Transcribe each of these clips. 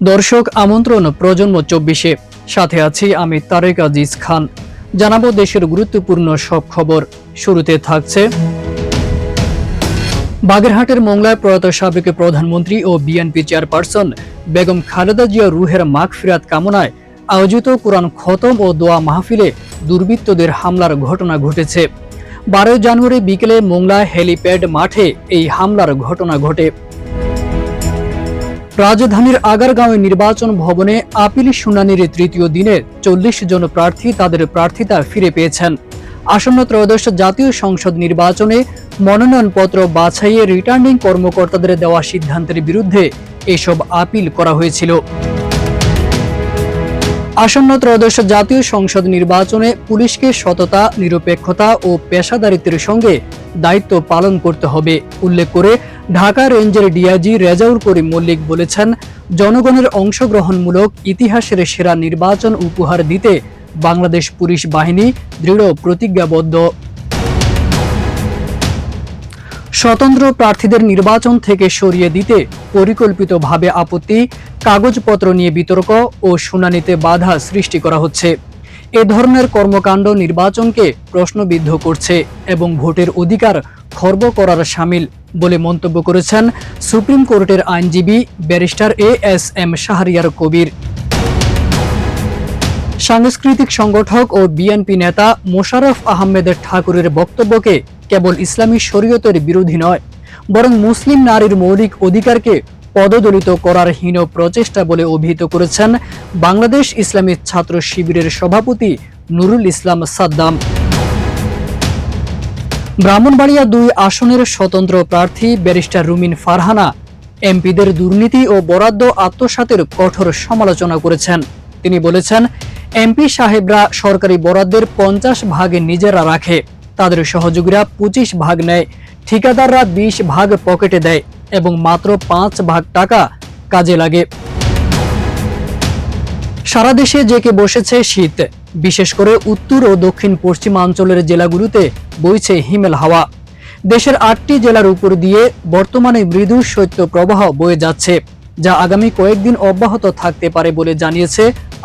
দর্শক আমন্ত্রণ প্রজন্ম 24-এ। সাথে আছি আমি তারেক আজিজ খান। জানাবো দেশের গুরুত্বপূর্ণ সব খবর। শুরুতে থাকছে বাগেরহাটের মোংলায় প্রয়াত সাবেক প্রধানমন্ত্রী ও বিএনপি চেয়ারপারসন বেগম খালেদা জিয়া রুহের মাগফিরাত কামনায় আয়োজিত কোরআন খতম ও দোয়া মাহফিলে দুর্বৃত্তদের হামলার ঘটনা ঘটেছে। 12 জানুয়ারি বিকেলে মোংলা হেলিপ্যাড মাঠে এই হামলার ঘটনা ঘটে। রাজধানীর আগারগাঁওয়ে নির্বাচন ভবনে আপিল শুনানির তৃতীয় দিনে 40 জন প্রার্থী তাদের প্রার্থিতা ফিরে পেয়েছেন। আসন্ন ত্রয়োদশ জাতীয় সংসদ নির্বাচনে মনোনয়নপত্র বাছাইয়ে রিটার্নিং কর্মকর্তাদের দেওয়া সিদ্ধান্তের বিরুদ্ধে এসব আপিল করা হয়েছিল। আসন্ন ত্রয়োদশ জাতীয় সংসদ নির্বাচনে পুলিশকে সততা, নিরপেক্ষতা ও পেশাদারিত্বের সঙ্গে দায়িত্ব পালন করতে হবে উল্লেখ করে ঢাকা রেঞ্জের ডিআইজি রেজাউল করিম মল্লিক বলেছেন, জনগণের অংশগ্রহণমূলক ইতিহাসের সেরা নির্বাচন উপহার দিতে বাংলাদেশ পুলিশ বাহিনী দৃঢ় প্রতিজ্ঞাবদ্ধ। স্বতন্ত্র প্রার্থীদের নির্বাচন থেকে সরিয়ে দিতে পরিকল্পিতভাবে আপত্তি, কাগজপত্র নিয়ে বিতর্ক ও শুনানিতে বাধা সৃষ্টি করা হচ্ছে। এ ধরনের কর্মকাণ্ড নির্বাচনকে প্রশ্নবিদ্ধ করছে এবং ভোটের অধিকার খর্ব করার শামিল বলে মন্তব্য করেছেন সুপ্রিম কোর্টের আইনজীবী ব্যারিস্টার এএসএম শাহরিয়ার কবির। সাংস্কৃতিক সংগঠক ও বিএনপি নেতা মোশাররফ আহমেদ ঠাকুরের বক্তব্যকে কেবল ইসলামী শরীয়তের বিরোধী নয়, বরং মুসলিম নারীর মৌলিক অধিকারকে পদদলিত করার হীন প্রচেষ্টা বলে অভিহিত করেছেন বাংলাদেশ ইসলামী ছাত্র শিবিরের সভাপতি নুরুল ইসলাম সাদ্দাম। ব্রাহ্মণবাড়িয়া 2 আসনের স্বতন্ত্র প্রার্থী ব্যারিস্টার রুমিন ফারহানা এমপিদের দুর্নীতি ও বরাদ্দ আত্মসাতের কঠোর সমালোচনা করেছেন। তিনি বলেছেন, এমপি সাহেবরা সরকারি বরাদ্দের 50 ভাগ নিজেরা রাখে, তাদের সহযোগীরা 25 ভাগ নেয়, ঠিকাদাররা 20 ভাগ পকেটে দেয় এবং মাত্র 5 ভাগ টাকা কাজে লাগে। সারা দেশে জেঁকে বসেছে শীত, বিশেষ করে উত্তর ও দক্ষিণ পশ্চিমাঞ্চলের জেলাগুলোতে বইছে হিমেল হাওয়া। দেশের 8টি জেলার উপর দিয়ে বর্তমানে মৃদু শৈত্য প্রবাহ বয়ে যাচ্ছে, যা আগামী কয়েকদিন অব্যাহত থাকতে পারে বলে জানিয়েছে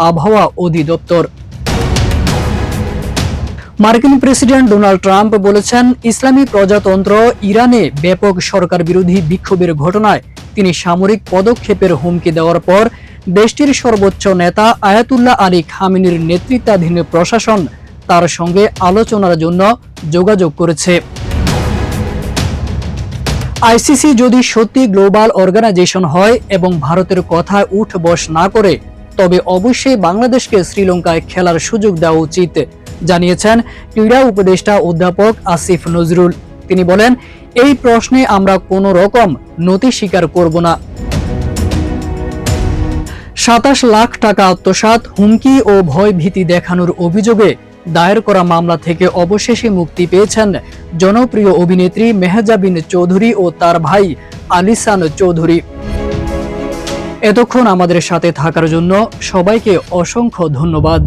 আবহাওয়া অধিদপ্তর। মার্কিন প্রেসিডেন্ট ডোনাল্ড ট্রাম্প বলেছেন, ইসলামী প্রজাতন্ত্র ইরানে ব্যাপক সরকার বিরোধী বিক্ষোভের ঘটনায় তিনি সামরিক পদক্ষেপের হুমকি দেওয়ার পর দেশটির সর্বোচ্চ নেতা আয়াতুল্লাহ আলী খামেনির নেতৃত্বাধীন প্রশাসন তার সঙ্গে আলোচনার জন্য যোগাযোগ করেছে। আইসিসি যদি সত্যি গ্লোবাল অর্গানাইজেশন হয় এবং ভারতের কথায় উঠ বস না করে, তবে অবশ্যই বাংলাদেশকে শ্রীলঙ্কায় খেলার সুযোগ দেওয়া উচিত, জানিয়েছেন ক্রীড়া উপদেষ্টা অধ্যাপক আসিফ নজরুল। তিনি বলেন, এই প্রশ্নে আমরা কোনো রকম নতি স্বীকার করব না। 27 লাখ টাকা আত্মসাৎ, হুমকি ও ভয় ভীতি দেখানোর অভিযোগে দায়ের করা মামলা থেকে অবশেষে মুক্তি পেয়েছেন জনপ্রিয় অভিনেত্রী মেহজাবিন চৌধুরী ও তার ভাই আলিসান চৌধুরী। এতক্ষণ আমাদের সাথে থাকার জন্য সবাইকে অসংখ্য ধন্যবাদ।